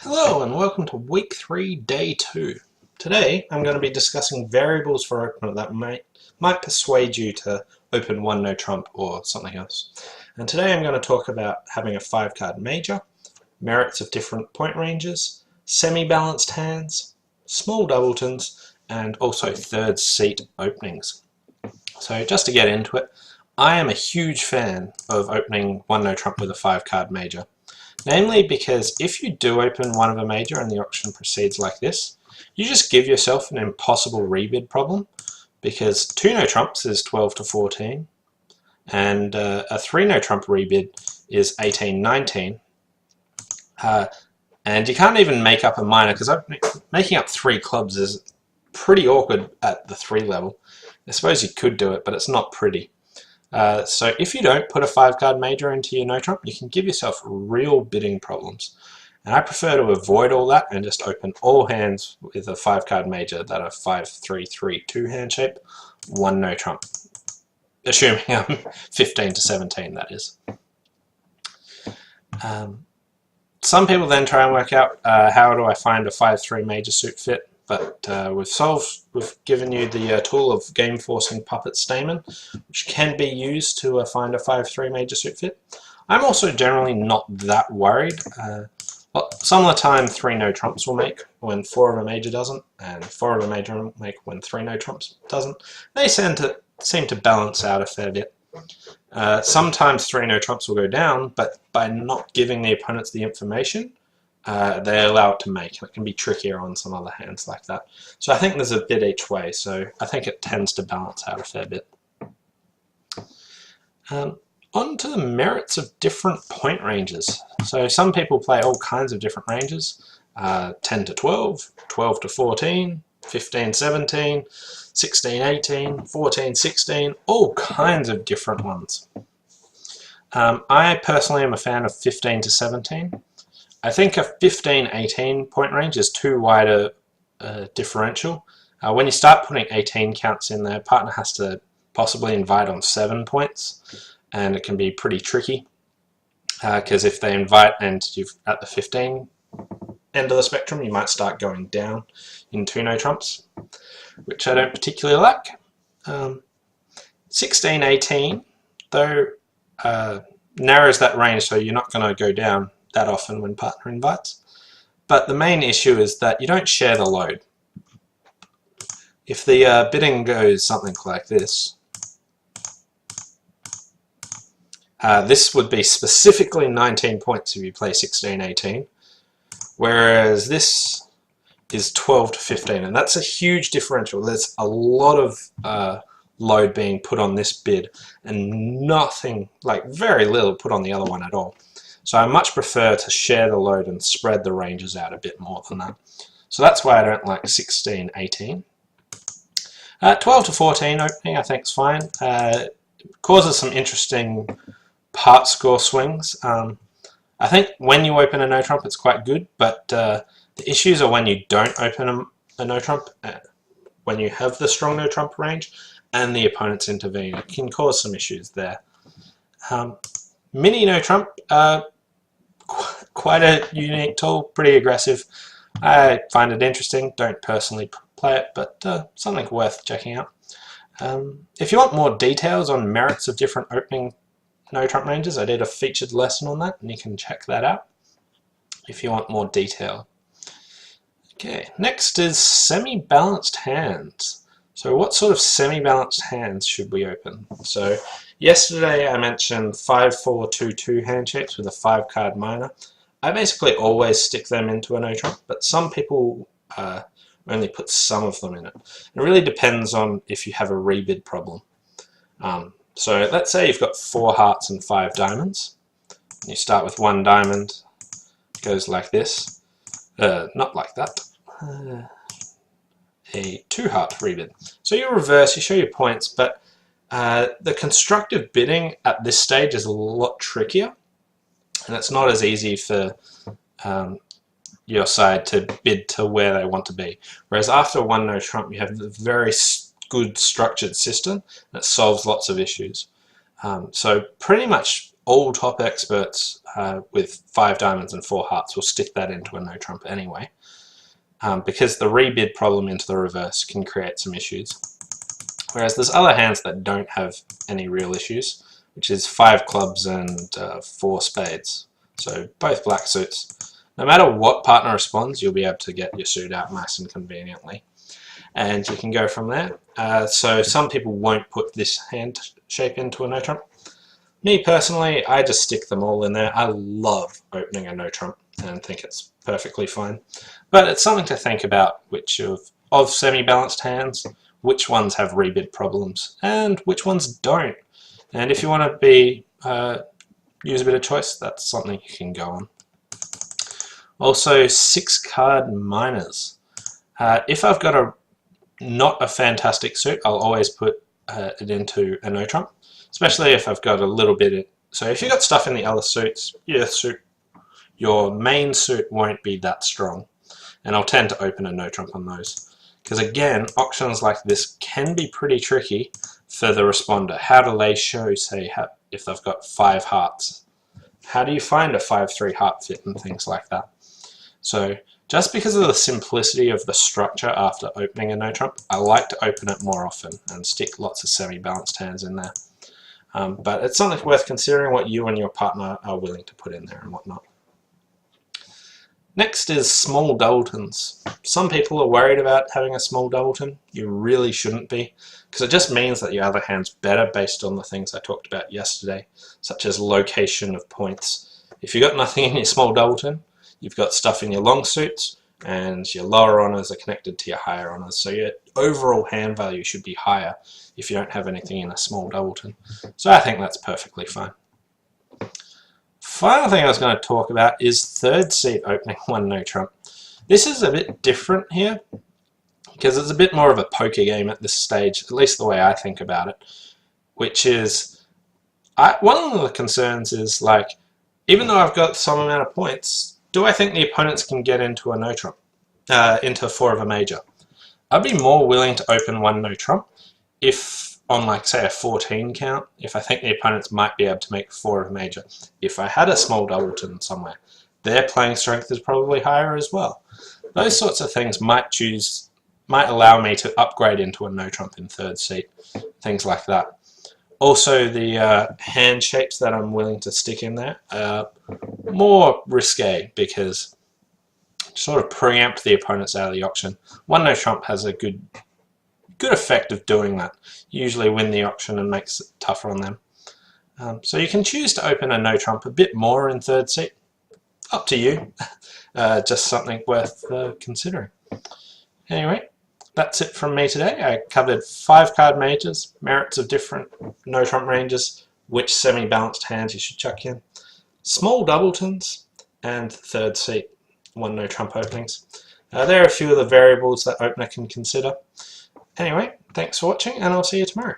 Hello and welcome to week 3, day 2. Today I'm going to be discussing variables for opener that might persuade you to open one no trump or something else. And today I'm going to talk about having a 5-card major, merits of different point ranges, semi-balanced hands, small doubletons, and also third seat openings. So just to get into it, I am a huge fan of opening one no trump with a 5-card major. Namely because if you do open one of a major and the auction proceeds like this, you just give yourself an impossible rebid problem, because 2 no trumps is 12 to 14 and a 3 no trump rebid is 18-19, and you can't even make up a minor because making up 3 clubs is pretty awkward at the 3 level. I suppose you could do it, but it's not pretty. So if you don't put a 5-card major into your no trump, you can give yourself real bidding problems. And I prefer to avoid all that and just open all hands with a 5-card major that are 5-3-3-2 hand shape, 1 no trump. Assuming I'm 15 to 17, that is. Some people then try and work out how do I find a 5-3 major suit fit. But we've given you the tool of game forcing puppet stamen, which can be used to find a 5-3 major suit fit. I'm also generally not that worried. Some of the time 3 no trumps will make when 4 of a major doesn't, and 4 of a major will make when 3 no trumps doesn't. They seem to balance out a fair bit. Sometimes 3 no trumps will go down, but by not giving the opponents the information, they allow it to make, and it can be trickier on some other hands like that. So I think there's a bit each way, so I think it tends to balance out a fair bit. On to the merits of different point ranges. So some people play all kinds of different ranges, 10 to 12, 12 to 14, 15, 17, 16, 18, 14, 16, all kinds of different ones. I personally am a fan of 15 to 17. I think a 15-18 point range is too wide a differential. When you start putting 18 counts in there, partner has to possibly invite on 7 points, and it can be pretty tricky because if they invite and you're at the 15 end of the spectrum, you might start going down in 2 no trumps, which I don't particularly like. 16-18 though narrows that range, so you're not going to go down that often when partner invites. But the main issue is that you don't share the load. If the bidding goes something like this, this would be specifically 19 points if you play 16-18, whereas this is 12 to 15, and that's a huge differential. There's a lot of load being put on this bid and nothing, like very little put on the other one at all. So I much prefer to share the load and spread the ranges out a bit more than that. So that's why I don't like 16-18. 12 to 14 opening I think is fine. Causes some interesting part score swings. I think when you open a no trump it's quite good, but the issues are when you don't open a no trump, when you have the strong no trump range and the opponents intervene. It can cause some issues there. Mini no trump, quite a unique tool, pretty aggressive. I find it interesting, don't personally play it, but something worth checking out. If you want more details on merits of different opening no trump ranges, I did a featured lesson on that, and you can check that out if you want more detail. Okay, next is semi-balanced hands. So what sort of semi-balanced hands should we open? So yesterday I mentioned 5-4-2-2 hand shapes with a 5-card minor. I basically always stick them into a no trump, but some people only put some of them in it. It really depends on if you have a rebid problem. So let's say you've got 4 hearts and 5 diamonds. You start with 1 diamond, it goes like this. Not like that. A 2-heart rebid. So you reverse, you show your points, but the constructive bidding at this stage is a lot trickier, and it's not as easy for your side to bid to where they want to be. Whereas after 1 no trump you have a very good structured system that solves lots of issues. So pretty much all top experts with 5 diamonds and 4 hearts will stick that into a no trump anyway, because the rebid problem into the reverse can create some issues. Whereas there's other hands that don't have any real issues, which is 5 clubs and 4 spades. So both black suits. No matter what partner responds, you'll be able to get your suit out nice and conveniently. And you can go from there. So some people won't put this hand shape into a no trump. Me personally, I just stick them all in there. I love opening a no trump and think it's perfectly fine. But it's something to think about, which of semi-balanced hands, which ones have rebid problems and which ones don't. And if you want to be use a bit of choice, that's something you can go on. Also, 6-card minors. If I've got not a fantastic suit, I'll always put it into a no trump, especially if I've got a little bit. So if you've got stuff in the other suits, your main suit won't be that strong, and I'll tend to open a no trump on those. Because again, auctions like this can be pretty tricky for the responder. How do they show, say, if they've got 5 hearts? How do you find a 5-3 heart fit and things like that? So just because of the simplicity of the structure after opening a no trump, I like to open it more often and stick lots of semi-balanced hands in there. But it's something worth considering what you and your partner are willing to put in there and whatnot. Next is small doubletons. Some people are worried about having a small doubleton. You really shouldn't be, because it just means that your other hand's better based on the things I talked about yesterday, such as location of points. If you've got nothing in your small doubleton, you've got stuff in your long suits, and your lower honours are connected to your higher honours, so your overall hand value should be higher if you don't have anything in a small doubleton. So I think that's perfectly fine. Final thing I was going to talk about is third seat opening one no trump. This is a bit different here because it's a bit more of a poker game at this stage, at least the way I think about it, which is one of the concerns is, like, even though I've got some amount of points, do I think the opponents can get into a no trump, into 4 of a major? I'd be more willing to open one no trump if on, like, say, a 14 count, if I think the opponents might be able to make 4 of a major. If I had a small doubleton somewhere, their playing strength is probably higher as well. Those sorts of things might allow me to upgrade into a no trump in third seat, things like that. Also, the hand shapes that I'm willing to stick in there are more risque because sort of preempt the opponents out of the auction. One no trump has a good effect of doing that. Usually win the auction and makes it tougher on them. So you can choose to open a no trump a bit more in third seat. Up to you. Just something worth considering. Anyway, that's it from me today. I covered 5-card majors, merits of different no trump ranges, which semi-balanced hands you should chuck in, small doubletons, and third seat one no trump openings. There are a few of the variables that opener can consider. Anyway, thanks for watching, and I'll see you tomorrow.